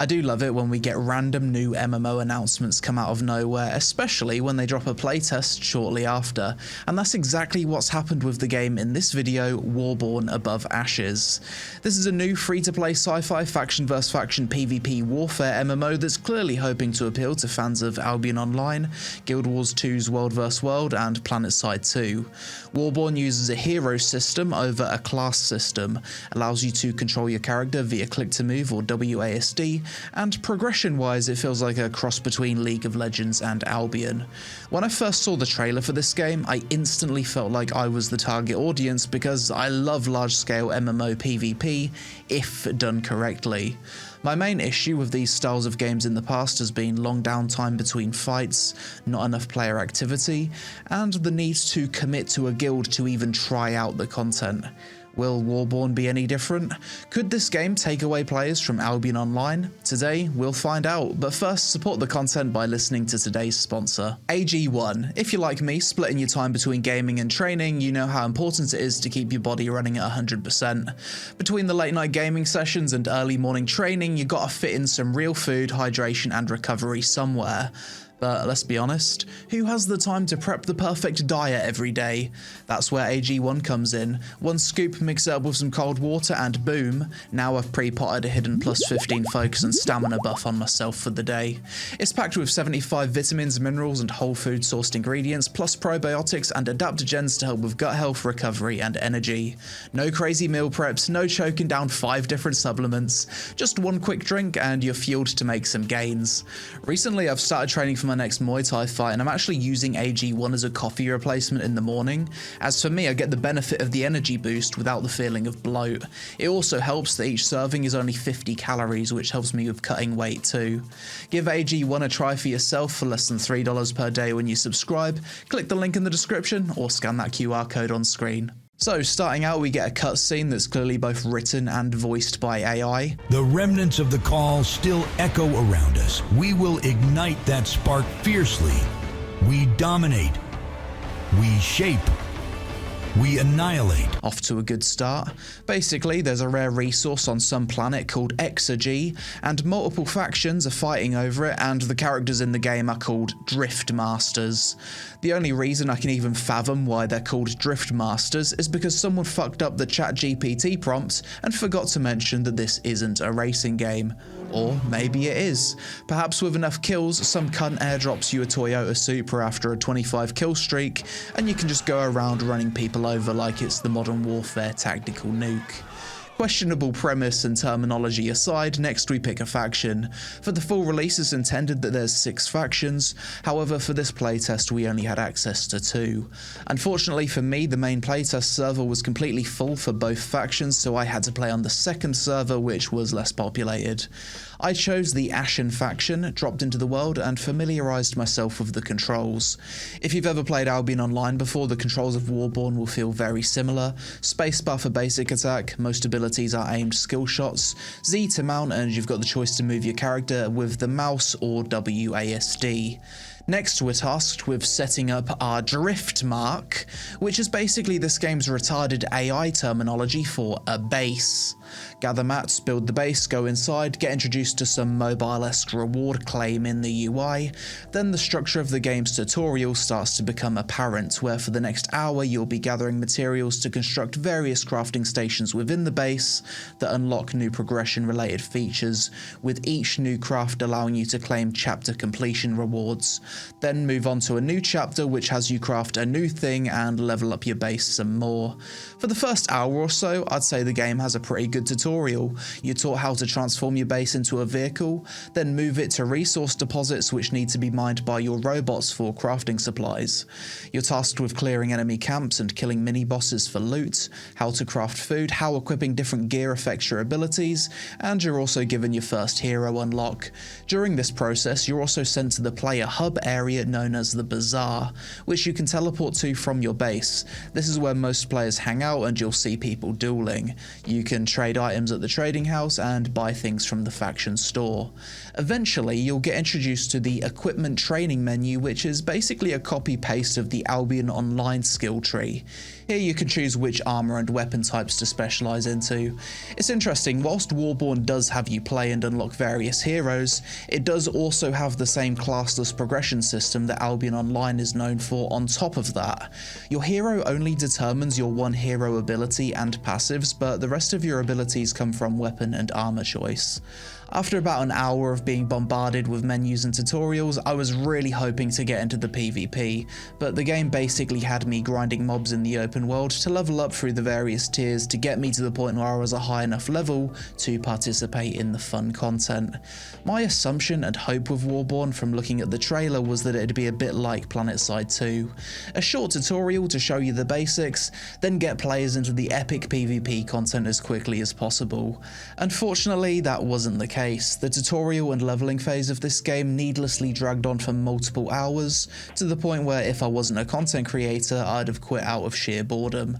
I do love it when we get random new MMO announcements come out of nowhere, especially when they drop a playtest shortly after, and that's exactly what's happened with the game in this video, Warborne Above Ashes. This is a new free-to-play sci-fi faction vs faction PvP warfare MMO that's clearly hoping to appeal to fans of Albion Online, Guild Wars 2's World vs World, and Planetside 2. Warborne uses a hero system over a class system, allows you to control your character via click to move or WASD, and progression-wise it feels like a cross between League of Legends and Albion. When I first saw the trailer for this game, I instantly felt like I was the target audience because I love large-scale MMO PVP, if done correctly. My main issue with these styles of games in the past has been long downtime between fights, not enough player activity, and the need to commit to a guild to even try out the content. Will Warborne be any different? Could this game take away players from Albion Online? Today, we'll find out, but first support the content by listening to today's sponsor, AG1. If you're like me, splitting your time between gaming and training, you know how important it is to keep your body running at 100%. Between the late night gaming sessions and early morning training, you gotta fit in some real food, hydration and recovery somewhere. But let's be honest, who has the time to prep the perfect diet every day? That's where AG1 comes in. One scoop, mix it up with some cold water and boom, now I've pre-potted a hidden plus 15 focus and stamina buff on myself for the day. It's packed with 75 vitamins, minerals and whole food sourced ingredients, plus probiotics and adaptogens to help with gut health, recovery and energy. No crazy meal preps, no choking down 5 different supplements, just one quick drink and you're fueled to make some gains. Recently I've started training for my next Muay Thai fight and I'm actually using AG1 as a coffee replacement in the morning. As for me, I get the benefit of the energy boost without the feeling of bloat. It also helps that each serving is only 50 calories, which helps me with cutting weight too. Give AG1 a try for yourself for less than $3 per day when you subscribe. Click the link in the description or scan that QR code on screen. So, starting out, we get a cutscene that's clearly both written and voiced by AI. The remnants of the call still echo around us. We will ignite that spark fiercely. We dominate. We shape. We annihilate. Off to a good start. Basically, there's a rare resource on some planet called Exergy, and multiple factions are fighting over it, and the characters in the game are called Drift Masters. The only reason I can even fathom why they're called Drift Masters is because someone fucked up the ChatGPT prompt and forgot to mention that this isn't a racing game. Or maybe it is. Perhaps with enough kills, some cunt airdrops you a Toyota Supra after a 25 kill streak, and you can just go around running people over like it's the Modern Warfare tactical nuke. Questionable premise and terminology aside, next we pick a faction. For the full release it's intended that there's 6 factions, however for this playtest we only had access to 2. Unfortunately for me, the main playtest server was completely full for both factions, so I had to play on the second server, which was less populated. I chose the Ashen faction, dropped into the world and familiarised myself with the controls. If you've ever played Albion Online before, the controls of Warborne will feel very similar. Spacebar for basic attack, most abilities are aimed skill shots, Z to mount and you've got the choice to move your character with the mouse or WASD. Next we're tasked with setting up our drift mark, which is basically this game's retarded AI terminology for a base. Gather mats, build the base, go inside, get introduced to some mobile-esque reward claim in the UI, then the structure of the game's tutorial starts to become apparent, where for the next hour you'll be gathering materials to construct various crafting stations within the base that unlock new progression-related features, with each new craft allowing you to claim chapter completion rewards. Then move on to a new chapter which has you craft a new thing and level up your base some more. For the first hour or so, I'd say the game has a pretty good tutorial. You're taught how to transform your base into a vehicle, then move it to resource deposits which need to be mined by your robots for crafting supplies. You're tasked with clearing enemy camps and killing mini-bosses for loot, how to craft food, how equipping different gear affects your abilities, and you're also given your first hero unlock. During this process, you're also sent to the player hub area known as the Bazaar, which you can teleport to from your base. This is where most players hang out and you'll see people dueling. You can trade items at the trading house and buy things from the faction store. Eventually, you'll get introduced to the equipment training menu, which is basically a copy-paste of the Albion Online skill tree. Here you can choose which armor and weapon types to specialize into. It's interesting, whilst Warborne does have you play and unlock various heroes, it does also have the same classless progression system that Albion Online is known for on top of that. Your hero only determines your one hero ability and passives, but the rest of your abilities come from weapon and armor choice. After about an hour of being bombarded with menus and tutorials, I was really hoping to get into the PvP, but the game basically had me grinding mobs in the open world to level up through the various tiers to get me to the point where I was a high enough level to participate in the fun content. My assumption and hope with Warborne from looking at the trailer was that it'd be a bit like Planetside 2. A short tutorial to show you the basics, then get players into the epic PvP content as quickly as possible. Unfortunately, that wasn't the case. The tutorial and leveling phase of this game needlessly dragged on for multiple hours, to the point where if I wasn't a content creator, I'd have quit out of sheer boredom.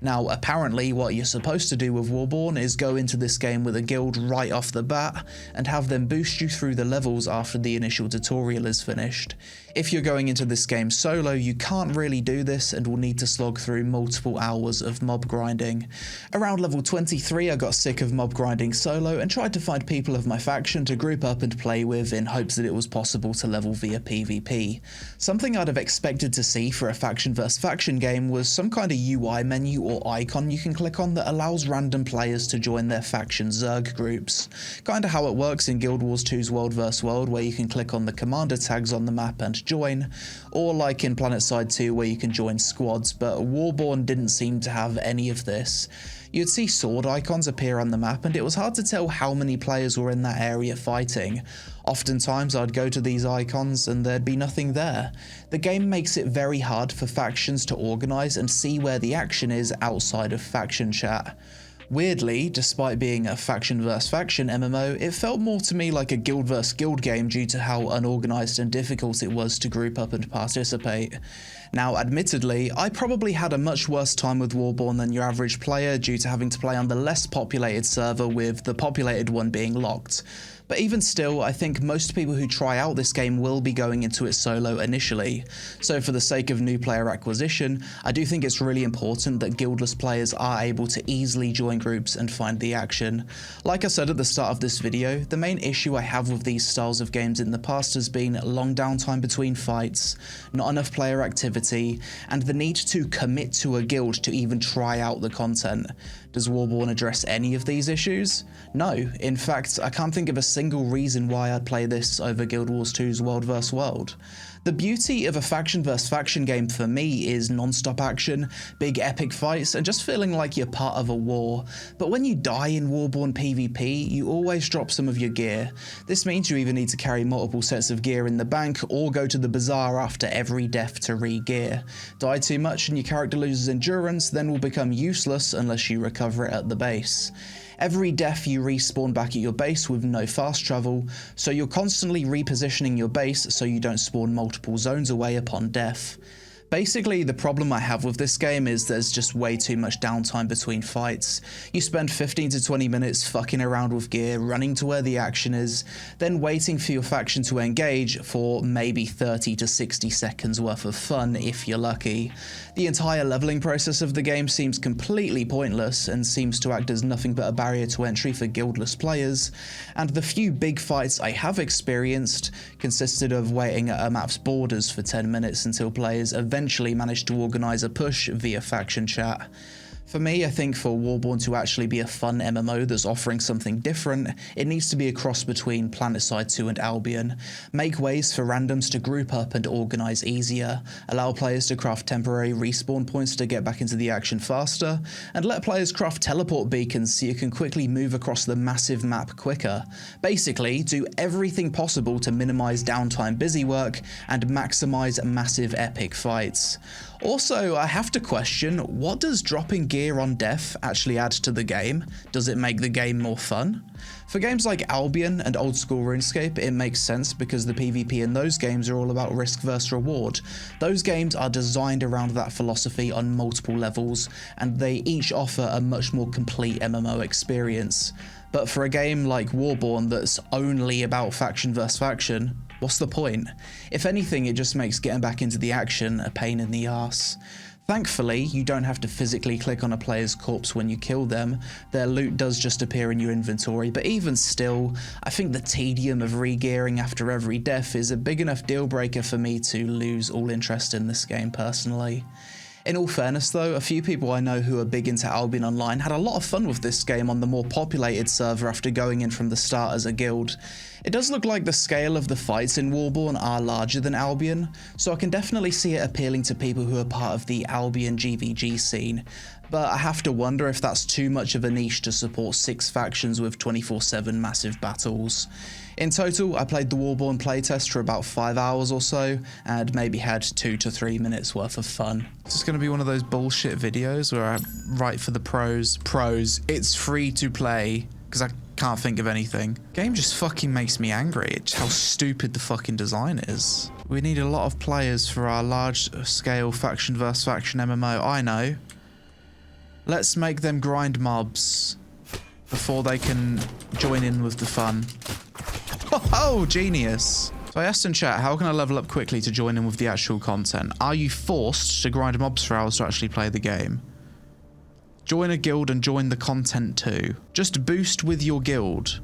Now, apparently what you're supposed to do with Warborne is go into this game with a guild right off the bat, and have them boost you through the levels after the initial tutorial is finished. If you're going into this game solo, you can't really do this and will need to slog through multiple hours of mob grinding. Around level 23 I got sick of mob grinding solo and tried to find people of my faction to group up and play with in hopes that it was possible to level via PvP. Something I'd have expected to see for a faction vs faction game was some kind of UI menu or icon you can click on that allows random players to join their faction Zerg groups. Kinda how it works in Guild Wars 2's World vs World, where you can click on the commander tags on the map and join, or like in Planetside 2 where you can join squads, but Warborne didn't seem to have any of this. You'd see sword icons appear on the map and it was hard to tell how many players were in that area fighting. Oftentimes I'd go to these icons and there'd be nothing there. The game makes it very hard for factions to organise and see where the action is outside of faction chat. Weirdly, despite being a faction vs faction MMO, it felt more to me like a guild vs guild game due to how unorganised and difficult it was to group up and participate. Now, admittedly, I probably had a much worse time with Warborne than your average player due to having to play on the less populated server, with the populated one being locked. But even still, I think most people who try out this game will be going into it solo initially. So for the sake of new player acquisition, I do think it's really important that guildless players are able to easily join groups and find the action. Like I said at the start of this video, the main issue I have with these styles of games in the past has been long downtime between fights, not enough player activity, and the need to commit to a guild to even try out the content. Does Warborne address any of these issues? No, in fact, I can't think of a single reason why I'd play this over Guild Wars 2's World vs World. The beauty of a faction vs faction game for me is non-stop action, big epic fights, and just feeling like you're part of a war. But when you die in Warborne PvP, you always drop some of your gear. This means you either need to carry multiple sets of gear in the bank or go to the bazaar after every death to re-gear. Die too much and your character loses endurance, then will become useless unless you recover it at the base. Every death you respawn back at your base with no fast travel, so you're constantly repositioning your base so you don't spawn multiple zones away upon death. Basically, the problem I have with this game is there's just way too much downtime between fights. You spend 15 to 20 minutes fucking around with gear, running to where the action is, then waiting for your faction to engage for maybe 30 to 60 seconds worth of fun if you're lucky. The entire leveling process of the game seems completely pointless and seems to act as nothing but a barrier to entry for guildless players, and the few big fights I have experienced consisted of waiting at a map's borders for 10 minutes until players eventually managed to organise a push via faction chat. For me, I think for Warborne to actually be a fun MMO that's offering something different, it needs to be a cross between Planetside 2 and Albion. Make ways for randoms to group up and organise easier, allow players to craft temporary respawn points to get back into the action faster, and let players craft teleport beacons so you can quickly move across the massive map quicker. Basically, do everything possible to minimise downtime busy work and maximise massive epic fights. Also, I have to question, what does dropping gear on death actually add to the game? Does it make the game more fun? For games like Albion and old school RuneScape, it makes sense because the PvP in those games are all about risk versus reward. Those games are designed around that philosophy on multiple levels, and they each offer a much more complete MMO experience. But for a game like Warborne that's only about faction versus faction, what's the point? If anything, it just makes getting back into the action a pain in the arse. Thankfully, you don't have to physically click on a player's corpse when you kill them. Their loot does just appear in your inventory, but even still, I think the tedium of re-gearing after every death is a big enough deal breaker for me to lose all interest in this game personally. In all fairness though, a few people I know who are big into Albion Online had a lot of fun with this game on the more populated server after going in from the start as a guild. It does look like the scale of the fights in Warborne are larger than Albion, so I can definitely see it appealing to people who are part of the Albion GVG scene, but I have to wonder if that's too much of a niche to support 6 factions with 24/7 massive battles. In total, I played the Warborne playtest for about 5 hours or so, and maybe had 2 to 3 minutes worth of fun. This is going to be one of those bullshit videos where I write for the pros. Pros, it's free to play, because I can't think of anything. Game just fucking makes me angry. It's how stupid the fucking design is. We need a lot of players for our large-scale faction versus faction MMO. I know. Let's make them grind mobs before they can join in with the fun. Oh, genius. So I asked in chat, how can I level up quickly to join in with the actual content? Are you forced to grind mobs for hours to actually play the game? Join a guild and join the content too. Just boost with your guild.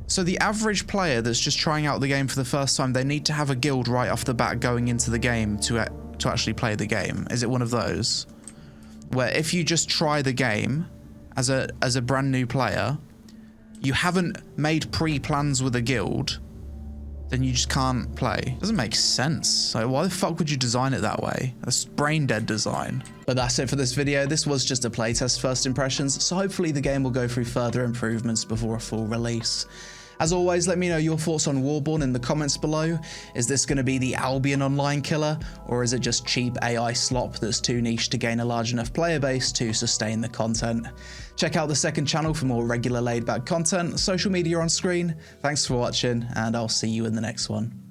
So the average player that's just trying out the game for the first time, they need to have a guild right off the bat going into the game to actually play the game. Is it one of those? Where if you just try the game as a brand new player, you haven't made pre-plans with a guild, then you just can't play. Doesn't make sense. Like, why the fuck would you design it that way? That's brain dead design. But that's it for this video. This was just a playtest first impressions, so hopefully the game will go through further improvements before a full release. As always, let me know your thoughts on Warborne in the comments below. Is this going to be the Albion Online killer, or is it just cheap AI slop that's too niche to gain a large enough player base to sustain the content? Check out the second channel for more regular laid back content, social media on screen. Thanks for watching, and I'll see you in the next one.